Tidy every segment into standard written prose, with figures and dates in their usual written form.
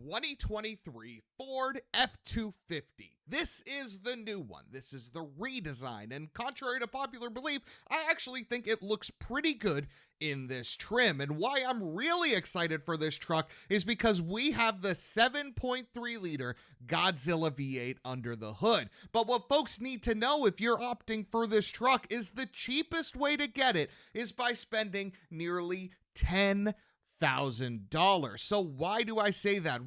2023 Ford F-250. This is the new one. This is the redesign, and contrary to popular belief, I actually think it looks pretty good in this trim. And why I'm really excited for this truck is because we have the 7.3-liter Godzilla V8 under the hood. But what folks need to know if you're opting for this truck is the cheapest way to get it is by spending nearly $10,000. So why do I say that?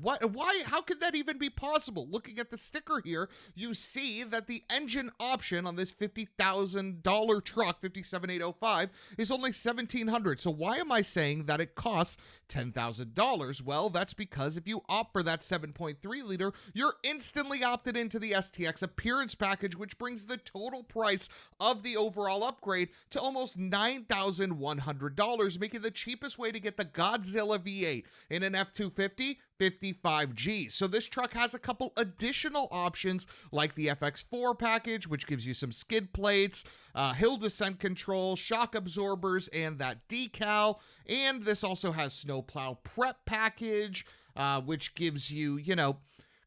How could that even be possible? Looking at the sticker here, you see that the engine option on this $50,000 truck, 57805, is only $1,700. So why am I saying that it costs $10,000? Well, that's because if you opt for that 7.3-liter, you're instantly opted into the STX appearance package, which brings the total price of the overall upgrade to almost $9,100, making the cheapest way to get the Godzilla V8 in an F-250 55G. So this truck has a couple additional options like the FX4 package, which gives you some skid plates, hill descent control, shock absorbers, and that decal. And this also has snowplow prep package, which gives you,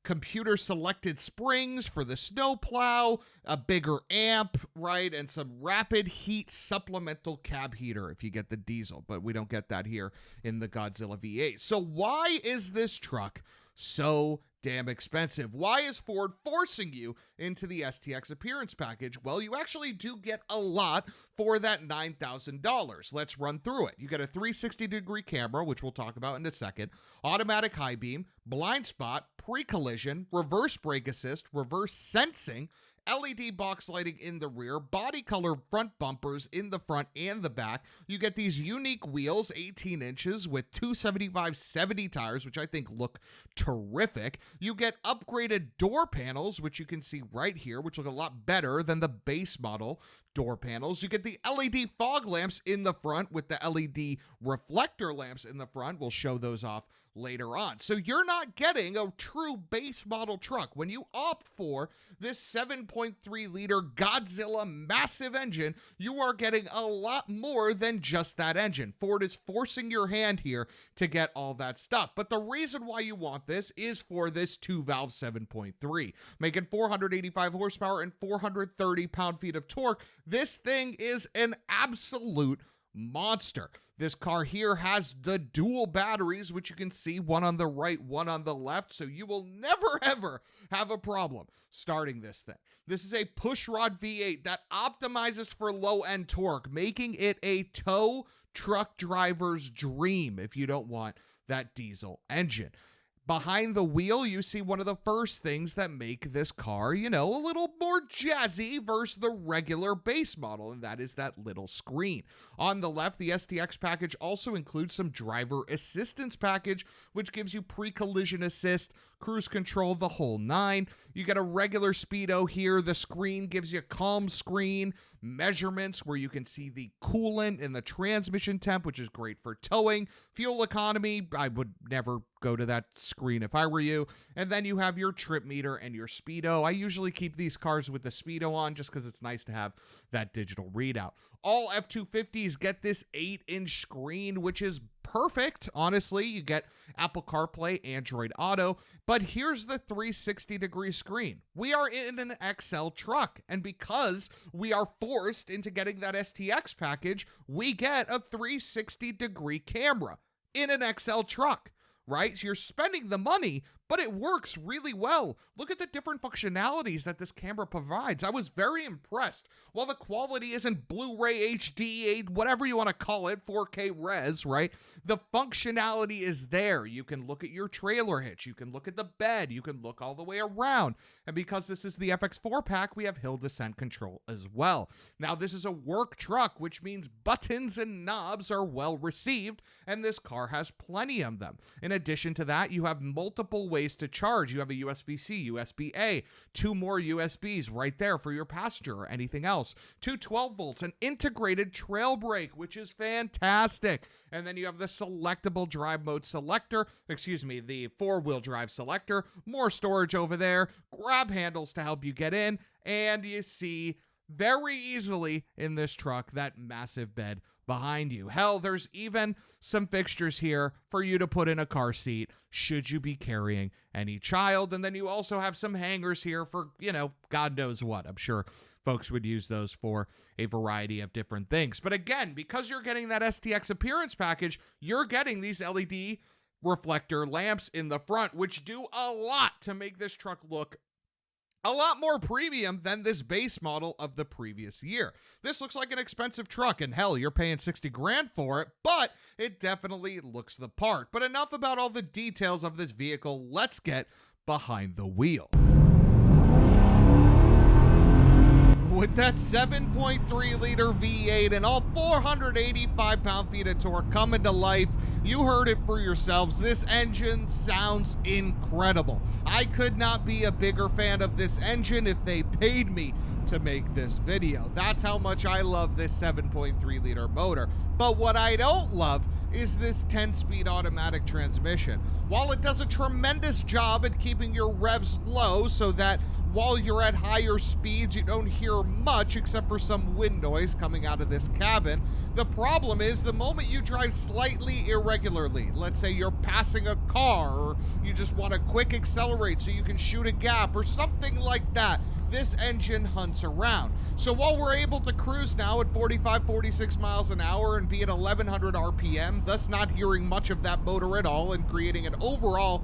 computer selected springs for the snowplow, a bigger amp, right, and some rapid heat supplemental cab heater if you get the diesel, but we don't get that here in the Godzilla V8. So why is this truck so damn expensive? Why is Ford forcing you into the STX appearance package? Well, you actually do get a lot for that $9,000. Let's run through it. You get a 360-degree camera, which we'll talk about in a second, automatic high beam, blind spot, pre-collision, reverse brake assist, reverse sensing, LED box lighting in the rear, body color front bumpers in the front and the back. You get these unique wheels, 18 inches with 275/70 tires, which I think look terrific. You get upgraded door panels, which you can see right here, which look a lot better than the base model door panels. You get the LED fog lamps in the front with the LED reflector lamps in the front. We'll show those off later on. So you're not getting a true base model truck. When you opt for this 7.3-liter Godzilla massive engine, you are getting a lot more than just that engine. Ford is forcing your hand here to get all that stuff. But the reason why you want this is for this 2-valve 7.3, making 485 horsepower and 430 pound-feet of torque. This thing is an absolute monster. This car here has the dual batteries, which you can see, one on the right, one on the left, so you will never ever have a problem starting this thing. This is a pushrod V8 that optimizes for low-end torque, making it a tow truck driver's dream if you don't want that diesel engine. Behind the wheel, you see one of the first things that make this car, a little more jazzy versus the regular base model, and that is that little screen. On the left, the STX package also includes some driver assistance package, which gives you pre-collision assist, cruise control, the whole nine. You get a regular speedo here. The screen gives you calm screen measurements where you can see the coolant and the transmission temp, which is great for towing. Fuel economy, I would never go to that screen if I were you. And then you have your trip meter and your speedo. I usually keep these cars with the speedo on just because it's nice to have that digital readout. All F-250s get this 8-inch screen, which is perfect. Honestly, you get Apple CarPlay, Android Auto, but here's the 360-degree screen. We are in an XL truck, and because we are forced into getting that STX package, we get a 360-degree camera in an XL truck. Right? So you're spending the money, but it works really well. Look at the different functionalities that this camera provides. I was very impressed. While the quality isn't Blu-ray HD, whatever you want to call it, 4K res, right? The functionality is there. You can look at your trailer hitch. You can look at the bed. You can look all the way around. And because this is the FX4 pack, we have hill descent control as well. Now, this is a work truck, which means buttons and knobs are well received, and this car has plenty of them. In addition to that, you have multiple ways to charge. You have a USB-C, USB-A, 2 more USBs right there for your passenger or anything else, 2 12 volts, an integrated trail brake, which is fantastic. And then you have the selectable drive mode selector, the 4-wheel drive selector, more storage over there, grab handles to help you get in, and you see very easily in this truck that massive bed behind you. Hell, there's even some fixtures here for you to put in a car seat should you be carrying any child. And then you also have some hangers here for, God knows what. I'm sure folks would use those for a variety of different things. But again, because you're getting that STX appearance package, you're getting these LED reflector lamps in the front, which do a lot to make this truck look a lot more premium than this base model of the previous year. This looks like an expensive truck, and hell, you're paying 60 grand for it, but it definitely looks the part. But enough about all the details of this vehicle. Let's get behind the wheel. With that 7.3-liter V8 and all 485 pound-feet of torque coming to life, you heard it for yourselves. This engine sounds incredible. I could not be a bigger fan of this engine if they paid me to make this video. That's how much I love this 7.3-liter motor. But what I don't love is this 10-speed automatic transmission. While it does a tremendous job at keeping your revs low so that while you're at higher speeds, you don't hear much except for some wind noise coming out of this cabin. The problem is the moment you drive slightly irregularly, let's say you're passing a car or you just want to quick accelerate so you can shoot a gap or something like that, this engine hunts around. So while we're able to cruise now at 45, 46 miles an hour and be at 1100 RPM, thus not hearing much of that motor at all and creating an overall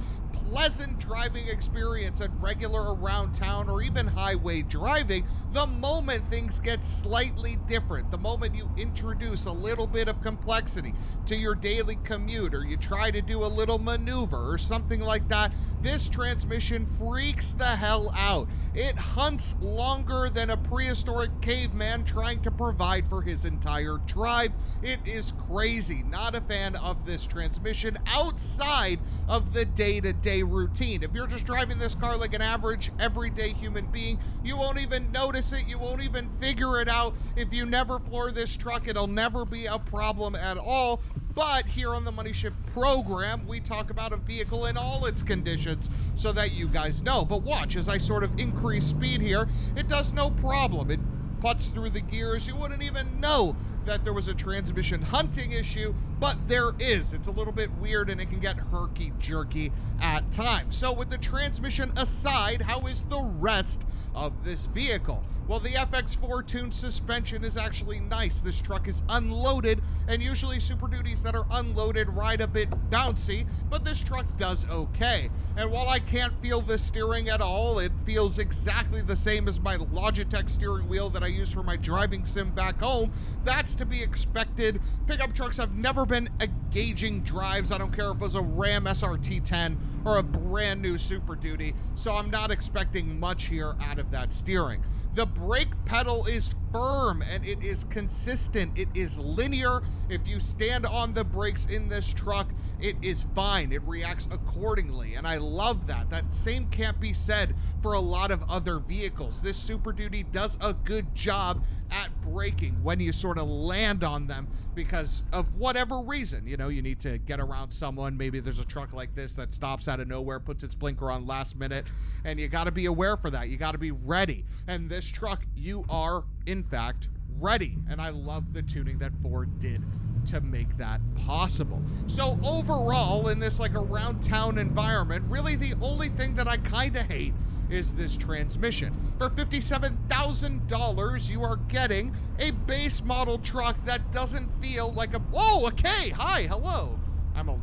pleasant driving experience at regular around town or even highway driving, the moment things get slightly different, the moment you introduce a little bit of complexity to your daily commute or you try to do a little maneuver or something like that, this transmission freaks the hell out. It hunts longer than a prehistoric caveman trying to provide for his entire tribe. It is crazy. Not a fan of this transmission outside of the day-to-day routine. If you're just driving this car like an average, everyday human being, you won't even notice it. You won't even figure it out. If you never floor this truck, it'll never be a problem at all. But here on the Money Ship program, we talk about a vehicle in all its conditions so that you guys know. But watch, as I sort of increase speed here, it does no problem. It putts through the gears. You wouldn't even know that there was a transmission hunting issue, but there is. It's a little bit weird and it can get herky-jerky at times. So with the transmission aside, how is the rest of this vehicle? Well, the FX4 tuned suspension is actually nice. This truck is unloaded, and usually Super Duties that are unloaded ride a bit bouncy, but this truck does okay. And while I can't feel the steering at all, it feels exactly the same as my Logitech steering wheel that I use for my driving sim back home. That's to be expected. Pickup trucks have never been engaging drives. I don't care if it was a Ram SRT10 or a brand new Super Duty, so I'm not expecting much here out of that steering. The brake pedal is firm and it is consistent. It is linear. If you stand on the brakes in this truck, it is fine. It reacts accordingly, and I love that. That same can't be said for a lot of other vehicles. This Super Duty does a good job at braking when you sort of land on them because of whatever reason. You know, you need to get around someone. Maybe there's a truck like this that stops out of nowhere, puts its blinker on last minute, and you got to be aware for that. You got to be ready. And this truck, you are, in fact, ready. And I love the tuning that Ford did to make that possible. So overall, in this like around town environment, really the only thing that I kind of hate is this transmission. For $57,000, you are getting a base model truck that doesn't feel like a, whoa, okay, hi, hello. I'm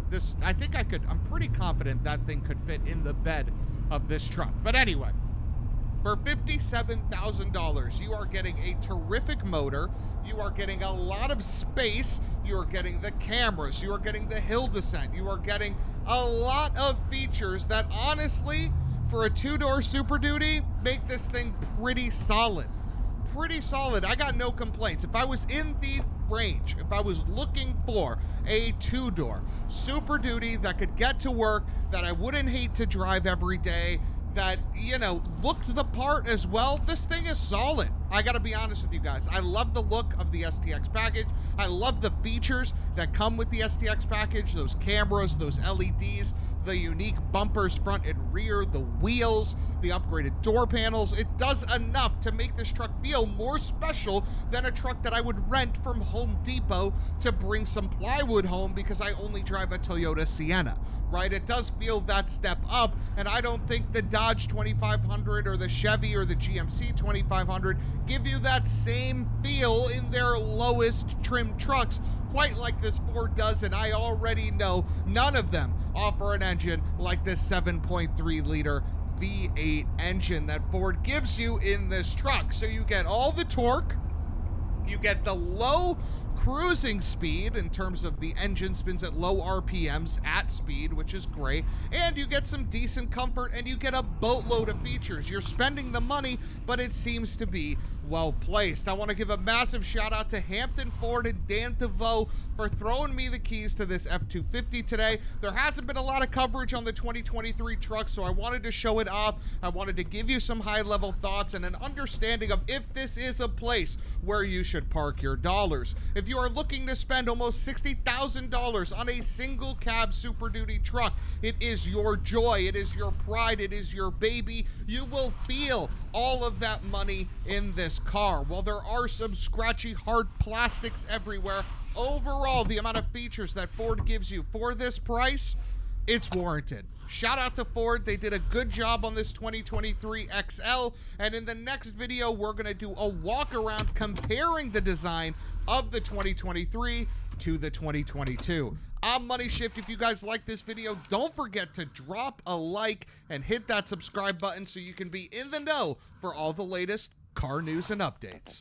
pretty confident that thing could fit in the bed of this truck. But anyway, for $57,000, you are getting a terrific motor, you are getting a lot of space, you are getting the cameras, you are getting the hill descent, you are getting a lot of features that honestly, for a two-door Super Duty, make this thing pretty solid. Pretty solid. I got no complaints. If I was in the range, if I was looking for a two-door Super Duty that could get to work, that I wouldn't hate to drive every day, that, you know, looked the part as well, this thing is solid. I gotta be honest with you guys. I love the look of the STX package. I love the features that come with the STX package, those cameras, those LEDs, the unique bumpers front and rear, the wheels, the upgraded door panels. It does enough to make this truck feel more special than a truck that I would rent from Home Depot to bring some plywood home because I only drive a Toyota Sienna, right? It does feel that step up, and I don't think the Dodge 2500 or the Chevy or the GMC 2500 give you that same feel in their lowest trim trucks quite like this Ford does, and I already know none of them offer an engine like this 7.3 liter V8 engine that Ford gives you in this truck. So you get all the torque, you get the low cruising speed in terms of the engine spins at low RPMs at speed, which is great, and you get some decent comfort, and you get a boatload of features. You're spending the money, but it seems to be well placed. I want to give a massive shout out to Hampton Ford and DeVeau for throwing me the keys to this F-250 today. There hasn't been a lot of coverage on the 2023 truck, so I wanted to show it off. I wanted to give you some high-level thoughts and an understanding of if this is a place where you should park your dollars. If you are looking to spend almost $60,000 on a single cab Super Duty truck, it is your joy, it is your pride, it is your baby. You will feel all of that money in this car. While there are some scratchy hard plastics everywhere, overall the amount of features that Ford gives you for this price, it's warranted. Shout out to Ford. They did a good job on this 2023 XL, and in the next video we're going to do a walk around comparing the design of the 2023 to the 2022. I'm Money Shift. If you guys like this video, don't forget to drop a like and hit that subscribe button so you can be in the know for all the latest car news and updates.